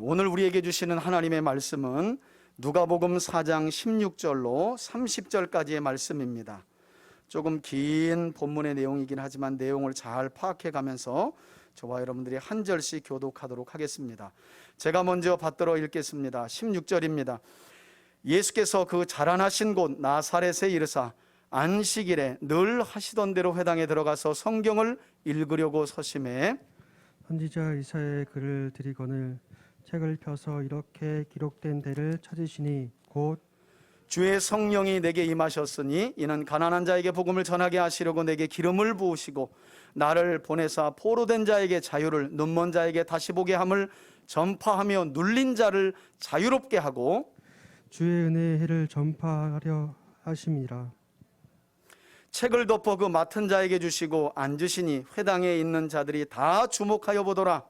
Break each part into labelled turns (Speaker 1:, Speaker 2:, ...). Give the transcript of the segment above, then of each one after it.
Speaker 1: 오늘 우리에게 주시는 하나님의 말씀은 누가복음 4장 16절로 30절까지의 말씀입니다. 조금 긴 본문의 내용이긴 하지만 내용을 잘 파악해 가면서 저와 여러분들이 한 절씩 교독하도록 하겠습니다. 제가 먼저 받들어 읽겠습니다. 16절입니다. 예수께서 그 자라나신 곳 나사렛에 이르사 안식일에 늘 하시던 대로 회당에 들어가서 성경을 읽으려고 서심해
Speaker 2: 선지자 이사야의 글을 들이거늘 책을 펴서 이렇게 기록된 데를 찾으시니 곧
Speaker 1: 주의 성령이 내게 임하셨으니 이는 가난한 자에게 복음을 전하게 하시려고 내게 기름을 부으시고 나를 보내사 포로된 자에게 자유를, 눈먼 자에게 다시 보게 함을 전파하며 눌린 자를 자유롭게 하고
Speaker 2: 주의 은혜의 해를 전파하려 하심이라.
Speaker 1: 책을 덮어 그 맡은 자에게 주시고 앉으시니 회당에 있는 자들이 다 주목하여 보더라.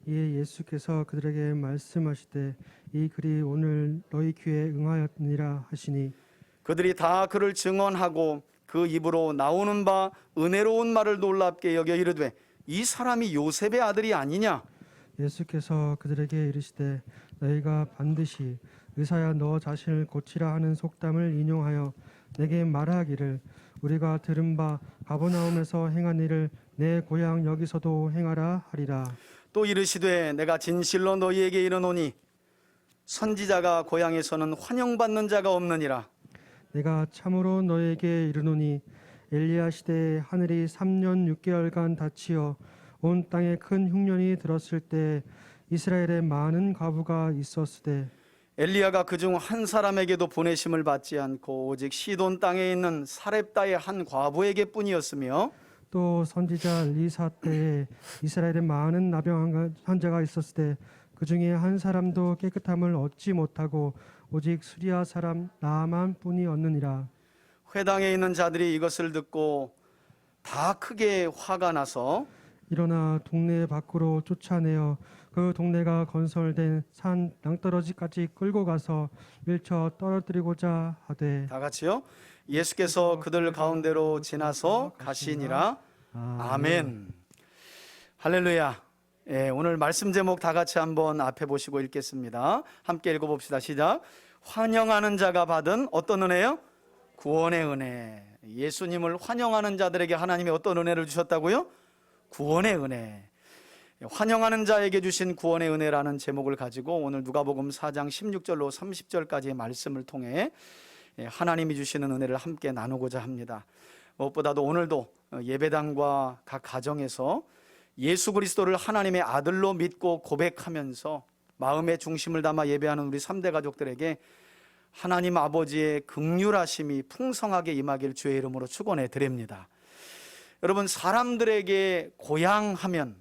Speaker 2: 이에 예수께서 그들에게 말씀하시되 이 글이 오늘 너희 귀에 응하였느니라 하시니
Speaker 1: 그들이 다 그를 증언하고 그 입으로 나오는 바 은혜로운 말을 놀랍게 여겨 이르되 이 사람이 요셉의 아들이 아니냐.
Speaker 2: 예수께서 그들에게 이르시되 너희가 반드시 의사야 너 자신을 고치라 하는 속담을 인용하여 내게 말하기를 우리가 들은 바 가버나움에서 행한 일을 내 고향 여기서도 행하라 하리라.
Speaker 1: 또 이르시되 내가 진실로 너희에게 이르노니 선지자가 고향에서는 환영받는 자가 없느니라.
Speaker 2: 내가 참으로 너에게 이르노니 엘리야 시대에 하늘이 3년 6개월간 닫히어 온 땅에 큰 흉년이 들었을 때 이스라엘에 많은 과부가 있었으되
Speaker 1: 엘리야가 그중 한 사람에게도 보내심을 받지 않고 오직 시돈 땅에 있는 사렙다의 한 과부에게 뿐이었으며
Speaker 2: 또 선지자 엘리사 때에 이스라엘에 많은 나병 환자가 있었을 때 그 중에 한 사람도 깨끗함을 얻지 못하고 오직 수리아 사람 나만 뿐이었느니라.
Speaker 1: 회당에 있는 자들이 이것을 듣고 다 크게 화가 나서
Speaker 2: 일어나 동네 밖으로 쫓아내어 그 동네가 건설된 산 낭떠러지까지 끌고 가서 밀쳐 떨어뜨리고자 하되
Speaker 1: 다 같이요. 예수께서 그들 가운데로 지나서 가시니라. 아멘. 할렐루야. 예, 오늘 말씀 제목 다 같이 한번 앞에 보시고 읽겠습니다. 함께 읽어봅시다. 시작. 환영하는 자가 받은 어떤 은혜요? 구원의 은혜. 예수님을 환영하는 자들에게 하나님이 어떤 은혜를 주셨다고요? 구원의 은혜. 환영하는 자에게 주신 구원의 은혜라는 제목을 가지고 오늘 누가복음 4장 16절로 30절까지의 말씀을 통해 하나님이 주시는 은혜를 함께 나누고자 합니다. 무엇보다도 오늘도 예배당과 각 가정에서 예수 그리스도를 하나님의 아들로 믿고 고백하면서 마음의 중심을 담아 예배하는 우리 3대 가족들에게 하나님 아버지의 긍휼하심이 풍성하게 임하길 주의 이름으로 축원해 드립니다. 여러분, 사람들에게 고향하면,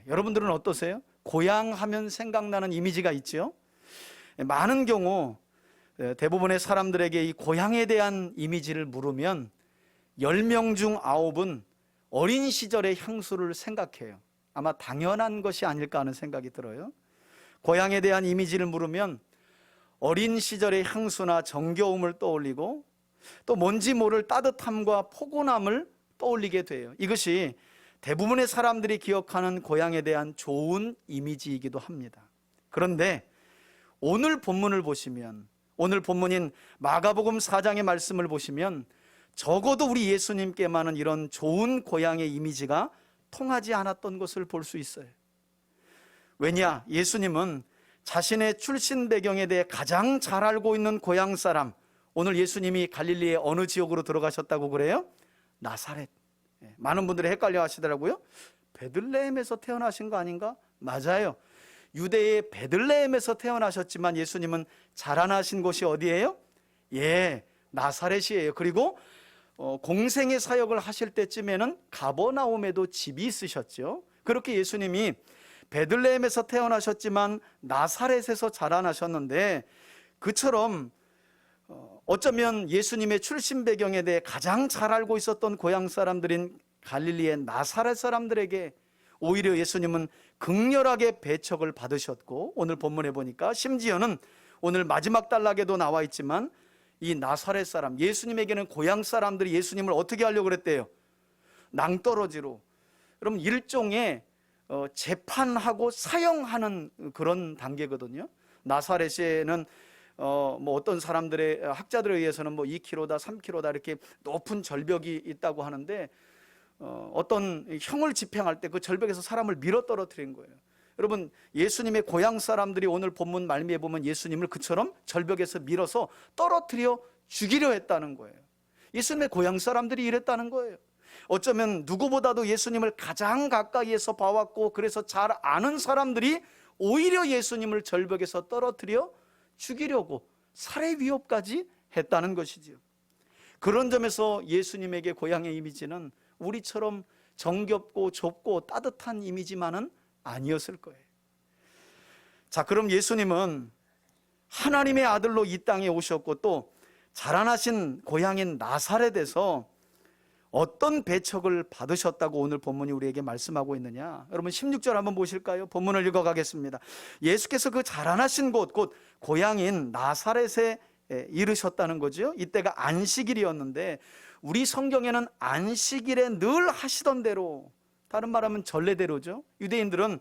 Speaker 1: 여러분들은 어떠세요? 고향하면 생각나는 이미지가 있죠. 많은 경우 대부분의 사람들에게 이 고향에 대한 이미지를 물으면 10명 중 9은 어린 시절의 향수를 생각해요. 아마 당연한 것이 아닐까 하는 생각이 들어요. 고향에 대한 이미지를 물으면 어린 시절의 향수나 정겨움을 떠올리고 또 뭔지 모를 따뜻함과 포근함을 떠올리게 돼요. 이것이 대부분의 사람들이 기억하는 고향에 대한 좋은 이미지이기도 합니다. 그런데 오늘 본문을 보시면, 오늘 본문인 마가복음 4장의 말씀을 보시면 적어도 우리 예수님께만은 이런 좋은 고향의 이미지가 통하지 않았던 것을 볼 수 있어요. 왜냐? 예수님은 자신의 출신 배경에 대해 가장 잘 알고 있는 고향 사람, 오늘 예수님이 갈릴리의 어느 지역으로 들어가셨다고 그래요? 나사렛. 많은 분들이 헷갈려 하시더라고요. 베들레헴에서 태어나신 거 아닌가? 맞아요. 유대의 베들레헴에서 태어나셨지만 예수님은 자라나신 곳이 어디예요? 예, 나사렛이에요. 그리고 공생의 사역을 하실 때쯤에는 가버나움에도 집이 있으셨죠. 그렇게 예수님이 베들레헴에서 태어나셨지만 나사렛에서 자라나셨는데, 그처럼 어쩌면 예수님의 출신 배경에 대해 가장 잘 알고 있었던 고향 사람들인 갈릴리의 나사렛 사람들에게 오히려 예수님은 극렬하게 배척을 받으셨고, 오늘 본문에 보니까 심지어는 오늘 마지막 단락에도 나와 있지만 이 나사렛 사람, 예수님에게는 고향 사람들이 예수님을 어떻게 하려고 그랬대요? 낭떠러지로. 여러분, 일종의 재판하고 사형하는 그런 단계거든요. 나사렛에는 뭐 어떤 사람들의 학자들에 의해서는 뭐 2km다 3km다 이렇게 높은 절벽이 있다고 하는데 어떤 형을 집행할 때 그 절벽에서 사람을 밀어 떨어뜨린 거예요. 여러분, 예수님의 고향 사람들이 오늘 본문 말미에 보면 예수님을 그처럼 절벽에서 밀어서 떨어뜨려 죽이려 했다는 거예요. 예수님의 고향 사람들이 이랬다는 거예요. 어쩌면 누구보다도 예수님을 가장 가까이에서 봐왔고 그래서 잘 아는 사람들이 오히려 예수님을 절벽에서 떨어뜨려 죽이려고 살해 위협까지 했다는 것이지요. 그런 점에서 예수님에게 고향의 이미지는 우리처럼 정겹고 좁고 따뜻한 이미지만은 아니었을 거예요. 자, 그럼 예수님은 하나님의 아들로 이 땅에 오셨고 또 자라나신 고향인 나사렛에서 어떤 배척을 받으셨다고 오늘 본문이 우리에게 말씀하고 있느냐? 여러분 16절 한번 보실까요? 본문을 읽어가겠습니다. 예수께서 그 자라나신 곳, 곧 고향인 나사렛에 이르셨다는 거죠. 이때가 안식일이었는데 우리 성경에는 안식일에 늘 하시던 대로, 다른 말하면 전례대로죠. 유대인들은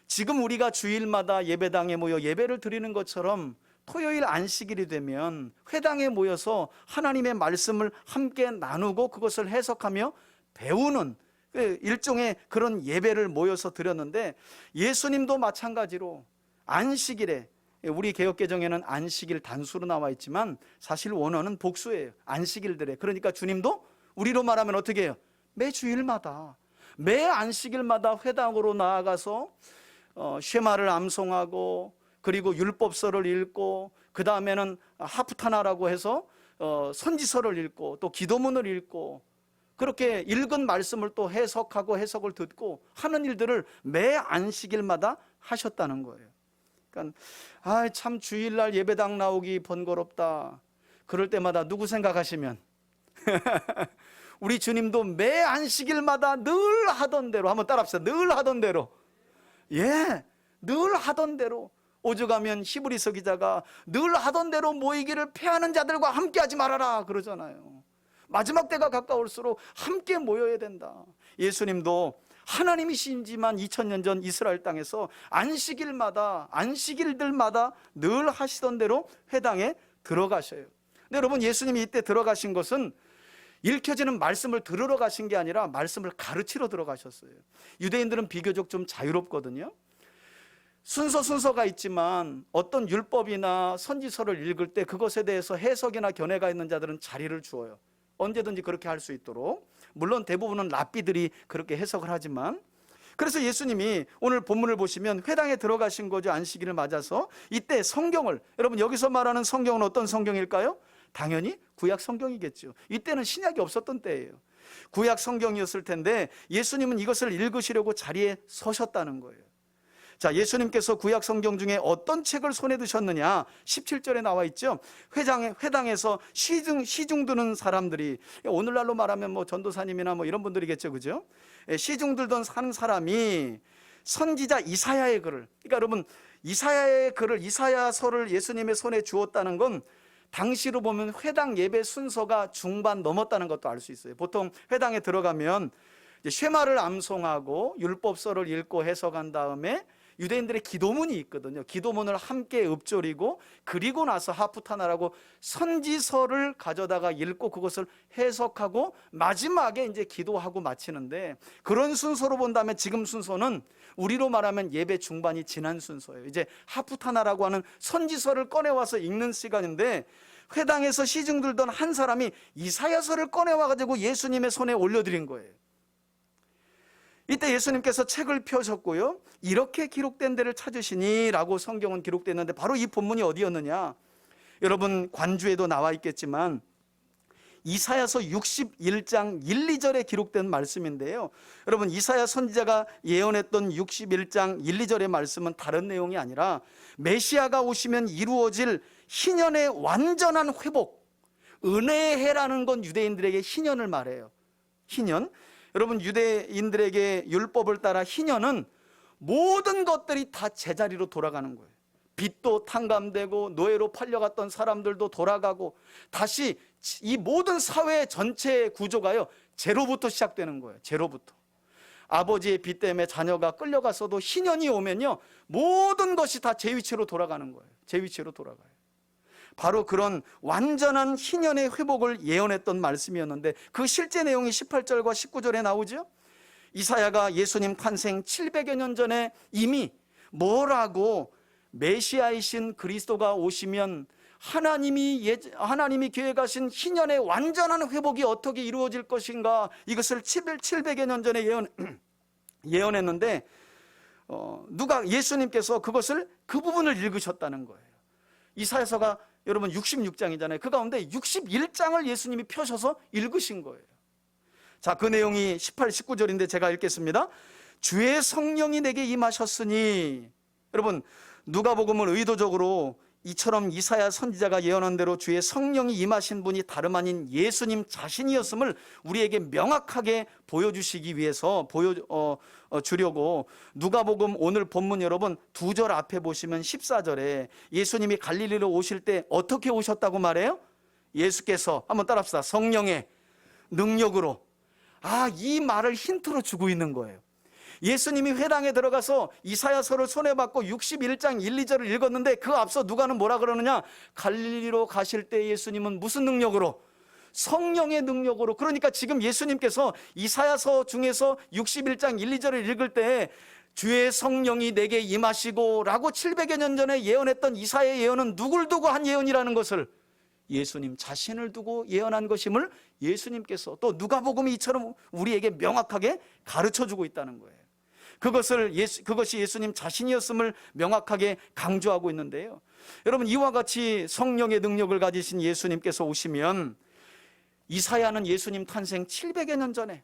Speaker 1: 지금 우리가 주일마다 예배당에 모여 예배를 드리는 것처럼 토요일 안식일이 되면 회당에 모여서 하나님의 말씀을 함께 나누고 그것을 해석하며 배우는 일종의 그런 예배를 모여서 드렸는데, 예수님도 마찬가지로 안식일에, 우리 개역개정에는 안식일 단수로 나와 있지만 사실 원어는 복수예요. 안식일들에. 그러니까 주님도 우리로 말하면 어떻게 해요? 매 주일마다, 매 안식일마다 회당으로 나아가서 쉐마를 암송하고 그리고 율법서를 읽고 그 다음에는 하프타나라고 해서 선지서를 읽고 또 기도문을 읽고 그렇게 읽은 말씀을 또 해석하고 해석을 듣고 하는 일들을 매 안식일마다 하셨다는 거예요. 그러니까 참 주일날 예배당 나오기 번거롭다. 그럴 때마다 누구 생각하시면 우리 주님도 매 안식일마다 늘 하던 대로, 한번 따라합시다. 늘 하던 대로, 늘 하던 대로. 오죽하면 히브리서 기자가 늘 하던 대로 모이기를 패하는 자들과 함께 하지 말아라 그러잖아요. 마지막 때가 가까울수록 함께 모여야 된다. 예수님도 하나님이신지만 2000년 전 이스라엘 땅에서 안식일들마다 늘 하시던 대로 회당에 들어가셔요. 근데 여러분, 예수님이 이때 들어가신 것은 읽혀지는 말씀을 들으러 가신 게 아니라 말씀을 가르치러 들어가셨어요. 유대인들은 비교적 좀 자유롭거든요. 순서가 있지만 어떤 율법이나 선지서를 읽을 때 그것에 대해서 해석이나 견해가 있는 자들은 자리를 주어요. 언제든지 그렇게 할 수 있도록. 물론 대부분은 랍비들이 그렇게 해석을 하지만, 그래서 예수님이 오늘 본문을 보시면 회당에 들어가신 거죠. 안식일을 맞아서. 이때 성경을, 여러분 여기서 말하는 성경은 어떤 성경일까요? 당연히 구약 성경이겠죠. 이때는 신약이 없었던 때예요. 구약 성경이었을 텐데 예수님은 이것을 읽으시려고 자리에 서셨다는 거예요. 자, 예수님께서 구약 성경 중에 어떤 책을 손에 드셨느냐? 17절에 나와 있죠. 회당에서 시중 드는 사람들이, 오늘날로 말하면 뭐 전도사님이나 뭐 이런 분들이겠죠, 그죠? 시중 들던 한 사람이 선지자 이사야의 글을, 그러니까 여러분 이사야의 글을, 이사야서를 예수님의 손에 주었다는 건 당시로 보면 회당 예배 순서가 중반 넘었다는 것도 알 수 있어요. 보통 회당에 들어가면 쉐마를 암송하고 율법서를 읽고 해석한 다음에 유대인들의 기도문이 있거든요. 기도문을 함께 읊조리고 그리고 나서 하프타나라고 선지서를 가져다가 읽고 그것을 해석하고 마지막에 이제 기도하고 마치는데, 그런 순서로 본다면 지금 순서는 우리로 말하면 예배 중반이 지난 순서예요. 이제 하프타나라고 하는 선지서를 꺼내와서 읽는 시간인데, 회당에서 시중 들던 한 사람이 이사야서를 꺼내와가지고 예수님의 손에 올려드린 거예요. 이때 예수님께서 책을 펴셨고요, 이렇게 기록된 데를 찾으시니 라고 성경은 기록됐는데, 바로 이 본문이 어디였느냐? 여러분 관주에도 나와 있겠지만 이사야서 61장 1, 2절에 기록된 말씀인데요, 여러분 이사야 선지자가 예언했던 61장 1, 2절의 말씀은 다른 내용이 아니라 메시아가 오시면 이루어질 희년의 완전한 회복, 은혜의 해라는 건 유대인들에게 희년을 말해요. 희년, 여러분 유대인들에게 율법을 따라 희년은 모든 것들이 다 제자리로 돌아가는 거예요. 빚도 탕감되고 노예로 팔려갔던 사람들도 돌아가고 다시 이 모든 사회 전체의 구조가요 제로부터 시작되는 거예요. 제로부터. 아버지의 빚 때문에 자녀가 끌려갔어도 희년이 오면요, 모든 것이 다 제 위치로 돌아가는 거예요. 제 위치로 돌아가요. 바로 그런 완전한 희년의 회복을 예언했던 말씀이었는데, 그 실제 내용이 18절과 19절에 나오죠. 이사야가 예수님 탄생 700여 년 전에 이미 뭐라고, 메시아이신 그리스도가 오시면 하나님이 계획하신 희년의 완전한 회복이 어떻게 이루어질 것인가, 이것을 700여 년 전에 예언했는데, 예수님께서 그 부분을 읽으셨다는 거예요. 이사야서가 여러분 66장이잖아요. 그 가운데 61장을 예수님이 펴셔서 읽으신 거예요. 자, 그 내용이 18, 19절인데 제가 읽겠습니다. 주의 성령이 내게 임하셨으니, 여러분 누가복음을 의도적으로 이처럼 이사야 선지자가 예언한 대로 주의 성령이 임하신 분이 다름 아닌 예수님 자신이었음을 우리에게 명확하게 보여주시기 위해서 주려고, 누가복음 오늘 본문 여러분 2절 앞에 보시면 14절에 예수님이 갈릴리로 오실 때 어떻게 오셨다고 말해요? 예수께서, 한번 따라합시다. 성령의 능력으로. 이 말을 힌트로 주고 있는 거예요. 예수님이 회당에 들어가서 이사야서를 손에 받고 61장 1, 2절을 읽었는데, 그 앞서 누가는 뭐라 그러느냐, 갈릴리로 가실 때 예수님은 무슨 능력으로? 성령의 능력으로. 그러니까 지금 예수님께서 이사야서 중에서 61장 1, 2절을 읽을 때 주의 성령이 내게 임하시고 라고 700여 년 전에 예언했던 이사야의 예언은 누굴 두고 한 예언이라는 것을, 예수님 자신을 두고 예언한 것임을 예수님께서, 또 누가복음이 이처럼 우리에게 명확하게 가르쳐주고 있다는 거예요. 그것이 예수님 자신이었음을 명확하게 강조하고 있는데요. 여러분, 이와 같이 성령의 능력을 가지신 예수님께서 오시면, 이사야는 예수님 탄생 700여 년 전에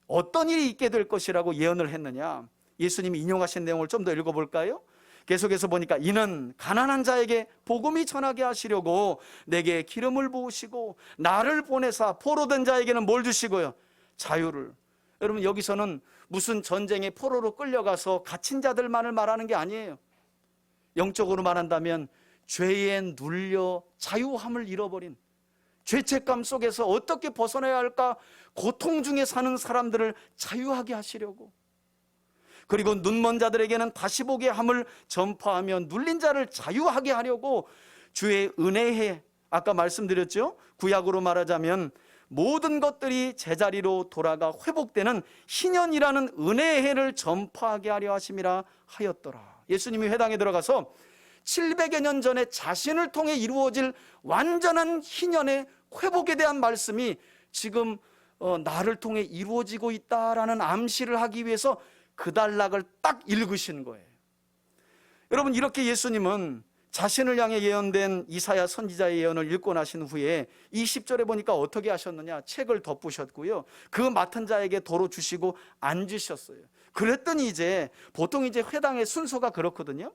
Speaker 1: 어떤 일이 있게 될 것이라고 예언을 했느냐, 예수님이 인용하신 내용을 좀 더 읽어볼까요? 계속해서 보니까, 이는 가난한 자에게 복음이 전하게 하시려고 내게 기름을 부으시고 나를 보내사 포로된 자에게는 뭘 주시고요? 자유를. 여러분, 여기서는 무슨 전쟁의 포로로 끌려가서 갇힌 자들만을 말하는 게 아니에요. 영적으로 말한다면 죄에 눌려 자유함을 잃어버린, 죄책감 속에서 어떻게 벗어나야 할까 고통 중에 사는 사람들을 자유하게 하시려고, 그리고 눈먼 자들에게는 다시 보게 함을 전파하며 눌린 자를 자유하게 하려고 주의 은혜해, 아까 말씀드렸죠? 구약으로 말하자면 모든 것들이 제자리로 돌아가 회복되는 희년이라는 은혜의 해를 전파하게 하려 하심이라 하였더라. 예수님이 회당에 들어가서 700여 년 전에 자신을 통해 이루어질 완전한 희년의 회복에 대한 말씀이 지금 나를 통해 이루어지고 있다라는 암시를 하기 위해서 그 단락을 딱 읽으신 거예요. 여러분, 이렇게 예수님은 자신을 향해 예언된 이사야 선지자의 예언을 읽고 나신 후에 20절에 보니까 어떻게 하셨느냐, 책을 덮으셨고요, 그 맡은 자에게 도로 주시고 앉으셨어요. 그랬더니 보통 회당의 순서가 그렇거든요.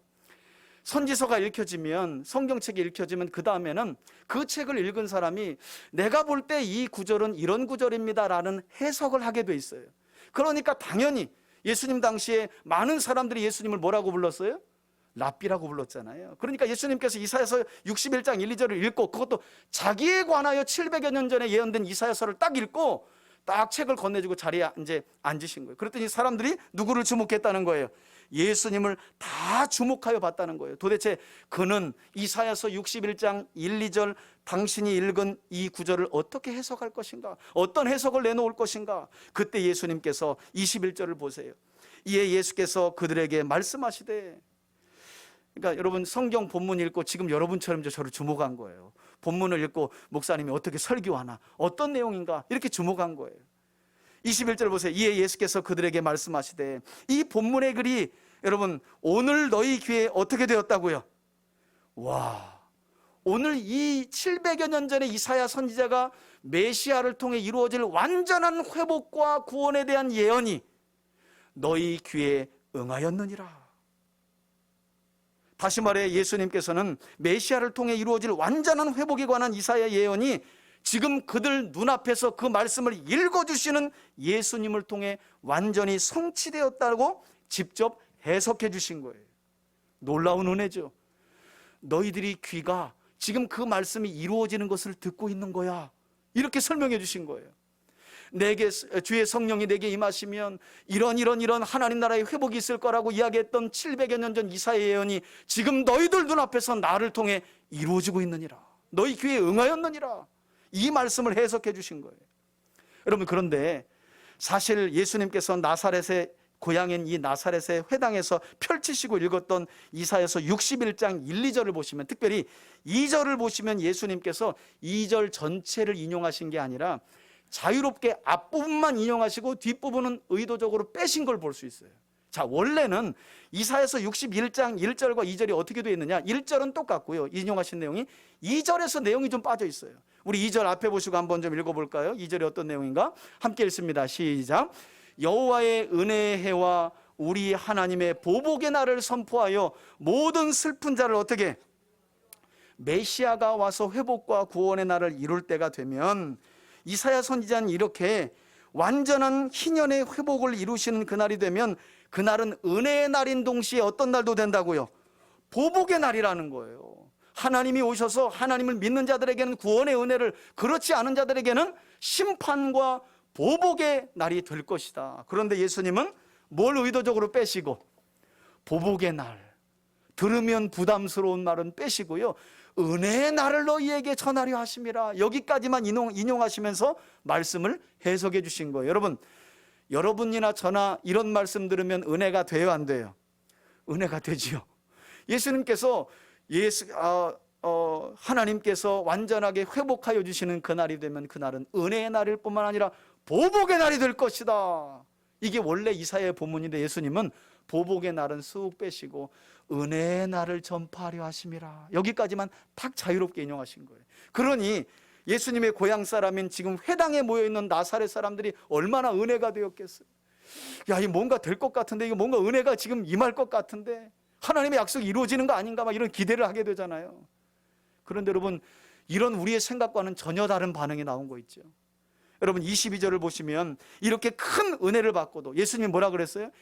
Speaker 1: 선지서가 읽혀지면, 성경책이 읽혀지면 그 다음에는 그 책을 읽은 사람이 내가 볼 때 이 구절은 이런 구절입니다라는 해석을 하게 돼 있어요. 그러니까 당연히 예수님 당시에 많은 사람들이 예수님을 뭐라고 불렀어요? 랍비라고 불렀잖아요. 그러니까 예수님께서 이사야서 61장 1, 2절을 읽고, 그것도 자기에 관하여 700여 년 전에 예언된 이사야서를 딱 읽고 딱 책을 건네주고 자리에 이제 앉으신 거예요. 그랬더니 사람들이 누구를 주목했다는 거예요? 예수님을 다 주목하여 봤다는 거예요. 도대체 그는 이사야서 61장 1, 2절 당신이 읽은 이 구절을 어떻게 해석할 것인가, 어떤 해석을 내놓을 것인가. 그때 예수님께서 21절을 보세요. 이에 예수께서 그들에게 말씀하시되, 그러니까 여러분, 성경 본문 읽고 지금 여러분처럼 저를 주목한 거예요. 본문을 읽고 목사님이 어떻게 설교하나, 어떤 내용인가, 이렇게 주목한 거예요. 21절 보세요. 이에 예수께서 그들에게 말씀하시되, 이 본문의 글이 여러분 오늘 너희 귀에 어떻게 되었다고요? 와, 오늘 이 700여 년 전에 이사야 선지자가 메시아를 통해 이루어질 완전한 회복과 구원에 대한 예언이 너희 귀에 응하였느니라. 다시 말해, 예수님께서는 메시아를 통해 이루어질 완전한 회복에 관한 이사야 예언이 지금 그들 눈앞에서 그 말씀을 읽어주시는 예수님을 통해 완전히 성취되었다고 직접 해석해 주신 거예요. 놀라운 은혜죠. 너희들이 귀가 지금 그 말씀이 이루어지는 것을 듣고 있는 거야, 이렇게 설명해 주신 거예요. 내게 주의 성령이 내게 임하시면 이런 하나님 나라의 회복이 있을 거라고 이야기했던 700여 년 전 이사야의 예언이 지금 너희들 눈앞에서 나를 통해 이루어지고 있느니라. 너희 귀에 응하였느니라. 이 말씀을 해석해 주신 거예요. 여러분, 그런데 사실 예수님께서 나사렛의 고향인 이 나사렛의 회당에서 펼치시고 읽었던 이사야서 61장 1, 2절을 보시면, 특별히 2절을 보시면 예수님께서 2절 전체를 인용하신 게 아니라 자유롭게 앞부분만 인용하시고 뒷부분은 의도적으로 빼신 걸 볼 수 있어요. 자, 원래는 이사야서 61장 1절과 2절이 어떻게 되어 있느냐, 1절은 똑같고요, 인용하신 내용이 2절에서 내용이 좀 빠져 있어요. 우리 2절 앞에 보시고 한번 좀 읽어볼까요? 2절이 어떤 내용인가? 함께 읽습니다. 시작. 여호와의 은혜의 해와 우리 하나님의 보복의 날을 선포하여 모든 슬픈 자를 어떻게, 메시아가 와서 회복과 구원의 날을 이룰 때가 되면, 이사야 선지자는 이렇게 완전한 희년의 회복을 이루시는 그날이 되면 그날은 은혜의 날인 동시에 어떤 날도 된다고요? 보복의 날이라는 거예요. 하나님이 오셔서 하나님을 믿는 자들에게는 구원의 은혜를, 그렇지 않은 자들에게는 심판과 보복의 날이 될 것이다. 그런데 예수님은 뭘 의도적으로 빼시고, 보복의 날, 들으면 부담스러운 말은 빼시고요, 은혜의 날을 너희에게 전하려 하심이라, 여기까지만 인용하시면서 말씀을 해석해 주신 거예요. 여러분이나 저나 이런 말씀 들으면 은혜가 돼요, 안 돼요? 은혜가 되지요. 예수님께서 하나님께서 완전하게 회복하여 주시는 그날이 되면 그날은 은혜의 날일 뿐만 아니라 보복의 날이 될 것이다. 이게 원래 이사야의 본문인데 예수님은 보복의 날은 쑥 빼시고 은혜의 날을 전파하려 하심이라, 여기까지만 딱 자유롭게 인용하신 거예요. 그러니 예수님의 고향 사람인 지금 회당에 모여있는 나사렛 사람들이 얼마나 은혜가 되었겠어요. 야, 이 뭔가 될 것 같은데, 이거 뭔가 은혜가 지금 임할 것 같은데, 하나님의 약속이 이루어지는 거 아닌가, 막 이런 기대를 하게 되잖아요. 그런데 여러분, 이런 우리의 생각과는 전혀 다른 반응이 나온 거 있죠. 여러분, 22절을 보시면 이렇게 큰 은혜를 받고도 예수님이 뭐라 그랬어요?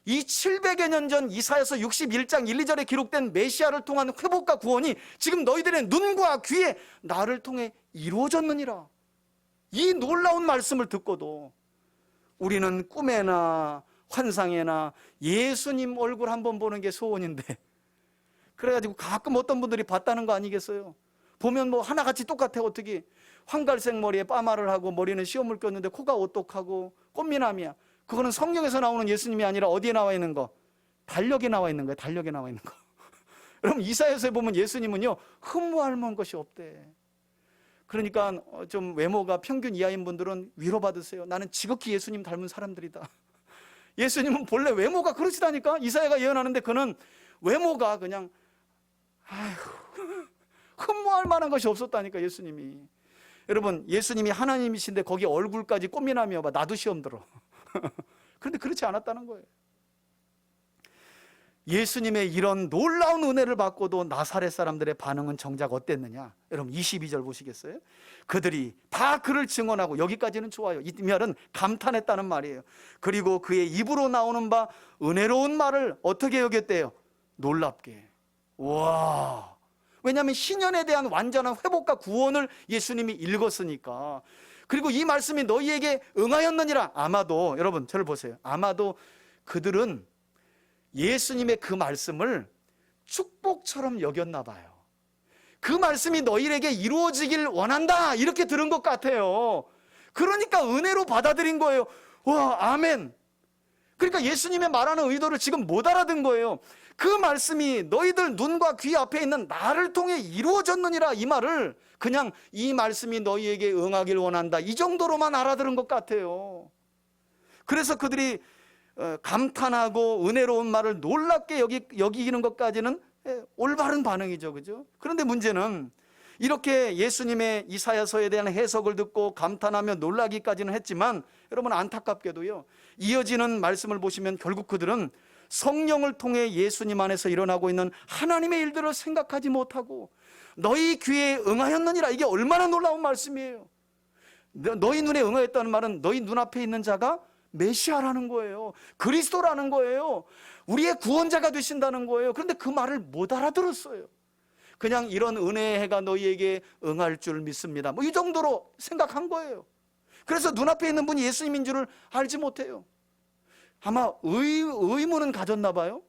Speaker 1: 이 700여 년 전 이사야서 61장 1, 2절에 기록된 메시아를 통한 회복과 구원이 지금 너희들의 눈과 귀에 나를 통해 이루어졌느니라. 이 놀라운 말씀을 듣고도 우리는 꿈에나 환상에나 예수님 얼굴 한번 보는 게 소원인데, 그래가지고 가끔 어떤 분들이 봤다는 거 아니겠어요? 보면 뭐 하나같이 똑같아. 어떻게 황갈색 머리에 파마를 하고 머리는 시험을 꼈는데 코가 오똑하고 꽃미남이야. 그거는 성경에서 나오는 예수님이 아니라 어디에 나와 있는 거? 달력에 나와 있는 거예요. 달력에 나와 있는 거. 여러분, 이사야서에 보면 예수님은요, 흠모할 만한 것이 없대. 그러니까 좀 외모가 평균 이하인 분들은 위로받으세요. 나는 지극히 예수님 닮은 사람들이다. 예수님은 본래 외모가 그러시다니까. 이사야가 예언하는데 그는 외모가 그냥 흠모할 만한 것이 없었다니까, 예수님이. 여러분, 예수님이 하나님이신데 거기 얼굴까지 꽃미남이어봐, 나도 시험 들어. 그런데 그렇지 않았다는 거예요. 예수님의 이런 놀라운 은혜를 받고도 나사렛 사람들의 반응은 정작 어땠느냐? 여러분, 22절 보시겠어요? 그들이 다 그를 증언하고, 여기까지는 좋아요. 이 말은 감탄했다는 말이에요. 그리고 그의 입으로 나오는 바 은혜로운 말을 어떻게 여겼대요? 놀랍게. 와! 왜냐하면 희년에 대한 완전한 회복과 구원을 예수님이 읽었으니까. 그리고 이 말씀이 너희에게 응하였느니라. 아마도, 여러분 저를 보세요, 아마도 그들은 예수님의 그 말씀을 축복처럼 여겼나 봐요. 그 말씀이 너희에게 이루어지길 원한다, 이렇게 들은 것 같아요. 그러니까 은혜로 받아들인 거예요. 와, 아멘. 그러니까 예수님의 말하는 의도를 지금 못 알아듣은 거예요. 그 말씀이 너희들 눈과 귀 앞에 있는 나를 통해 이루어졌느니라, 이 말을 그냥 이 말씀이 너희에게 응하길 원한다, 이 정도로만 알아들은 것 같아요. 그래서 그들이 감탄하고 은혜로운 말을 놀랍게 여기는 것까지는 올바른 반응이죠, 그죠? 그런데 문제는 이렇게 예수님의 이사야서에 대한 해석을 듣고 감탄하며 놀라기까지는 했지만, 여러분 안타깝게도요, 이어지는 말씀을 보시면 결국 그들은 성령을 통해 예수님 안에서 일어나고 있는 하나님의 일들을 생각하지 못하고 너희 귀에 응하였느니라, 이게 얼마나 놀라운 말씀이에요. 너희 눈에 응하였다는 말은 너희 눈앞에 있는 자가 메시아라는 거예요. 그리스도라는 거예요. 우리의 구원자가 되신다는 거예요. 그런데 그 말을 못 알아들었어요. 그냥 이런 은혜의 해가 너희에게 응할 줄 믿습니다, 뭐 이 정도로 생각한 거예요. 그래서 눈앞에 있는 분이 예수님인 줄을 알지 못해요. 아마 의문은 가졌나 봐요.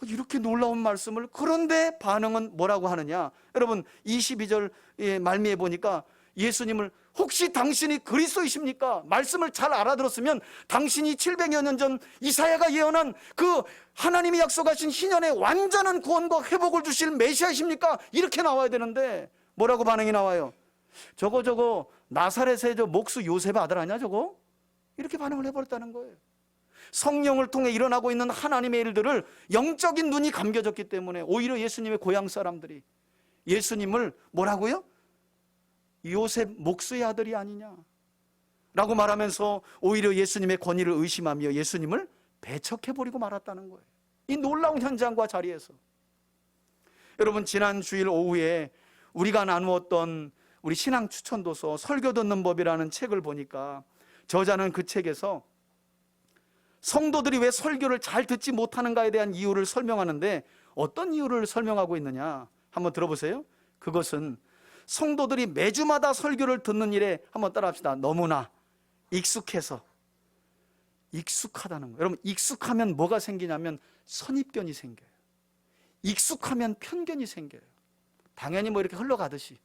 Speaker 1: 이렇게 놀라운 말씀을. 그런데 반응은 뭐라고 하느냐. 여러분 22절 말미에 보니까 예수님을 혹시 당신이 그리스도이십니까? 말씀을 잘 알아들었으면 당신이 700여 년 전 이사야가 예언한 그 하나님이 약속하신 희년의 완전한 구원과 회복을 주실 메시아이십니까? 이렇게 나와야 되는데 뭐라고 반응이 나와요? 저거 나사렛의 저 목수 요셉의 아들 아니야 저거? 이렇게 반응을 해버렸다는 거예요. 성령을 통해 일어나고 있는 하나님의 일들을 영적인 눈이 감겨졌기 때문에 오히려 예수님의 고향 사람들이 예수님을 뭐라고요? 요셉 목수의 아들이 아니냐 라고 말하면서 오히려 예수님의 권위를 의심하며 예수님을 배척해버리고 말았다는 거예요. 이 놀라운 현장과 자리에서 여러분 지난 주일 오후에 우리가 나누었던 우리 신앙 추천도서 설교 듣는 법이라는 책을 보니까 저자는 그 책에서 성도들이 왜 설교를 잘 듣지 못하는가에 대한 이유를 설명하는데 어떤 이유를 설명하고 있느냐 한번 들어보세요. 그것은 성도들이 매주마다 설교를 듣는 일에 한번 따라합시다. 너무나 익숙해서 익숙하다는 거예요. 여러분 익숙하면 뭐가 생기냐면 선입견이 생겨요. 익숙하면 편견이 생겨요. 당연히 뭐 이렇게 흘러가듯이.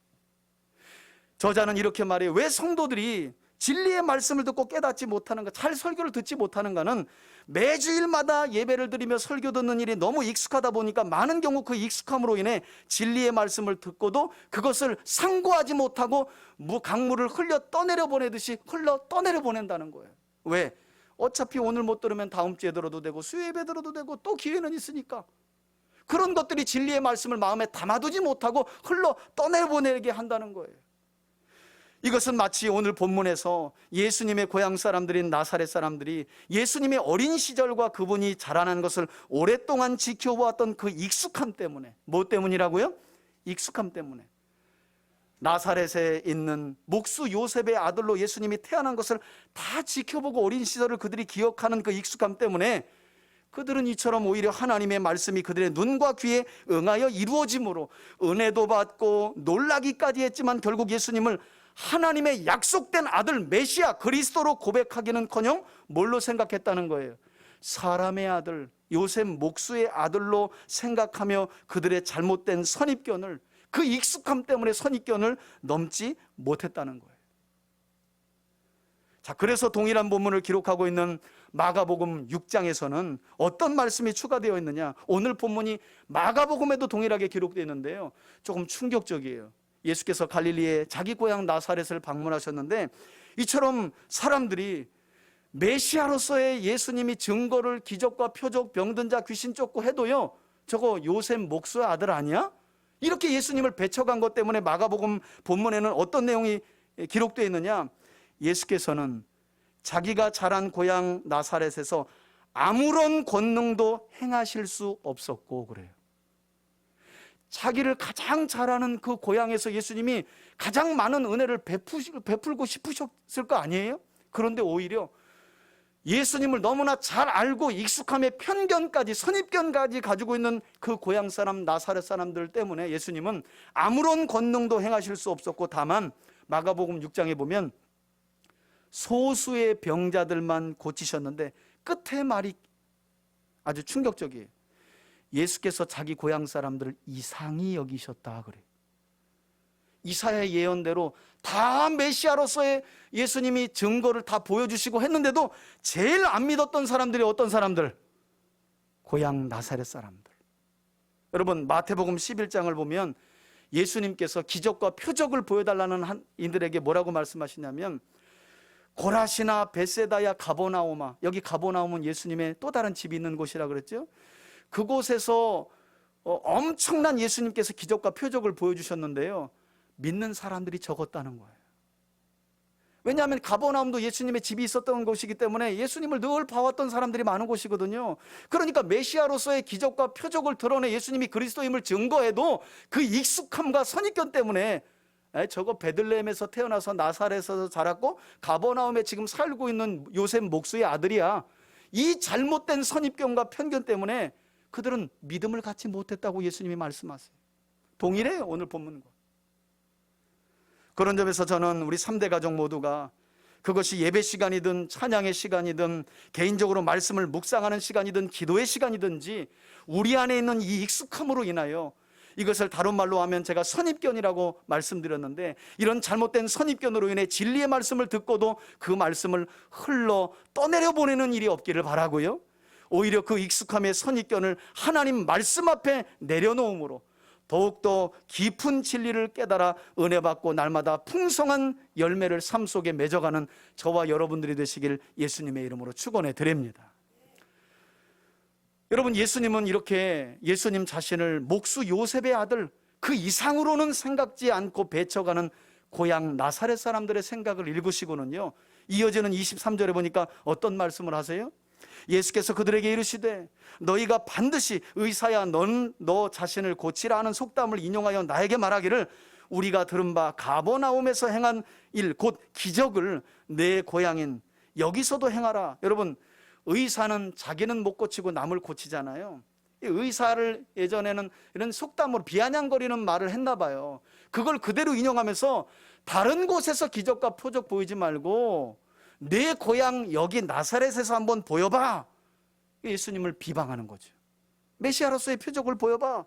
Speaker 1: 저자는 이렇게 말해요. 왜 성도들이 진리의 말씀을 듣고 깨닫지 못하는가, 잘 설교를 듣지 못하는가는 매주일마다 예배를 드리며 설교 듣는 일이 너무 익숙하다 보니까 많은 경우 그 익숙함으로 인해 진리의 말씀을 듣고도 그것을 상고하지 못하고 강물을 흘려 떠내려 보내듯이 흘러 떠내려 보낸다는 거예요. 왜? 어차피 오늘 못 들으면 다음 주에 들어도 되고 수요 예배 들어도 되고 또 기회는 있으니까 그런 것들이 진리의 말씀을 마음에 담아두지 못하고 흘러 떠내보내게 한다는 거예요. 이것은 마치 오늘 본문에서 예수님의 고향 사람들인 나사렛 사람들이 예수님의 어린 시절과 그분이 자라난 것을 오랫동안 지켜보았던 그 익숙함 때문에. 뭐 때문이라고요? 익숙함 때문에. 나사렛에 있는 목수 요셉의 아들로 예수님이 태어난 것을 다 지켜보고 어린 시절을 그들이 기억하는 그 익숙함 때문에 그들은 이처럼 오히려 하나님의 말씀이 그들의 눈과 귀에 응하여 이루어짐으로 은혜도 받고 놀라기까지 했지만 결국 예수님을 하나님의 약속된 아들 메시아 그리스도로 고백하기는커녕 뭘로 생각했다는 거예요? 사람의 아들, 요셉 목수의 아들로 생각하며 그들의 잘못된 선입견을, 그 익숙함 때문에 선입견을 넘지 못했다는 거예요. 자, 그래서 동일한 본문을 기록하고 있는 마가복음 6장에서는 어떤 말씀이 추가되어 있느냐? 오늘 본문이 마가복음에도 동일하게 기록되어 있는데요, 조금 충격적이에요. 예수께서 갈릴리의 자기 고향 나사렛을 방문하셨는데 이처럼 사람들이 메시아로서의 예수님이 증거를 기적과 표적, 병든 자 귀신 쫓고 해도요, 저거 요셉 목수의 아들 아니야? 이렇게 예수님을 배척한 것 때문에 마가복음 본문에는 어떤 내용이 기록되어 있느냐? 예수께서는 자기가 자란 고향 나사렛에서 아무런 권능도 행하실 수 없었고 그래요. 자기를 가장 잘하는 그 고향에서 예수님이 가장 많은 은혜를 베풀고 싶으셨을 거 아니에요? 그런데 오히려 예수님을 너무나 잘 알고 익숙함의 편견까지, 선입견까지 가지고 있는 그 고향 사람 나사렛 사람들 때문에 예수님은 아무런 권능도 행하실 수 없었고, 다만 마가복음 6장에 보면 소수의 병자들만 고치셨는데 끝에 말이 아주 충격적이에요. 예수께서 자기 고향 사람들을 이상히 여기셨다 그래요. 이사야의 예언대로 다 메시아로서의 예수님이 증거를 다 보여주시고 했는데도 제일 안 믿었던 사람들이 어떤 사람들? 고향 나사렛 사람들. 여러분 마태복음 11장을 보면 예수님께서 기적과 표적을 보여달라는 이들에게 뭐라고 말씀하시냐면, 고라시나 베세다야 가버나오마, 여기 가버나움은 예수님의 또 다른 집이 있는 곳이라 그랬죠. 그곳에서 엄청난 예수님께서 기적과 표적을 보여주셨는데요, 믿는 사람들이 적었다는 거예요. 왜냐하면 가버나움도 예수님의 집이 있었던 곳이기 때문에 예수님을 늘 봐왔던 사람들이 많은 곳이거든요. 그러니까 메시아로서의 기적과 표적을 드러내 예수님이 그리스도임을 증거해도 그 익숙함과 선입견 때문에 저거 베들레헴에서 태어나서 나사렛에서 자랐고 가버나움에 지금 살고 있는 요셉 목수의 아들이야, 이 잘못된 선입견과 편견 때문에 그들은 믿음을 갖지 못했다고 예수님이 말씀하세요. 동일해요 오늘 본문과. 그런 점에서 저는 우리 3대 가족 모두가 그것이 예배 시간이든 찬양의 시간이든 개인적으로 말씀을 묵상하는 시간이든 기도의 시간이든지 우리 안에 있는 이 익숙함으로 인하여, 이것을 다른 말로 하면 제가 선입견이라고 말씀드렸는데, 이런 잘못된 선입견으로 인해 진리의 말씀을 듣고도 그 말씀을 흘러 떠내려 보내는 일이 없기를 바라고요, 오히려 그 익숙함의 선입견을 하나님 말씀 앞에 내려놓음으로 더욱더 깊은 진리를 깨달아 은혜 받고 날마다 풍성한 열매를 삶 속에 맺어가는 저와 여러분들이 되시길 예수님의 이름으로 축원해 드립니다. 여러분, 예수님은 이렇게 예수님 자신을 목수 요셉의 아들, 그 이상으로는 생각지 않고 배쳐가는 고향 나사렛 사람들의 생각을 읽으시고는요, 이어지는 23절에 보니까 어떤 말씀을 하세요? 예수께서 그들에게 이르시되 너희가 반드시 의사야 너 자신을 고치라 하는 속담을 인용하여 나에게 말하기를 우리가 들은 바 가버나움에서 행한 일 곧 기적을 내 고향인 여기서도 행하라. 여러분, 의사는 자기는 못 고치고 남을 고치잖아요. 이 의사를 예전에는 이런 속담으로 비아냥거리는 말을 했나 봐요. 그걸 그대로 인용하면서 다른 곳에서 기적과 표적 보이지 말고 내 고향 여기 나사렛에서 한번 보여봐. 예수님을 비방하는 거죠. 메시아로서의 표적을 보여봐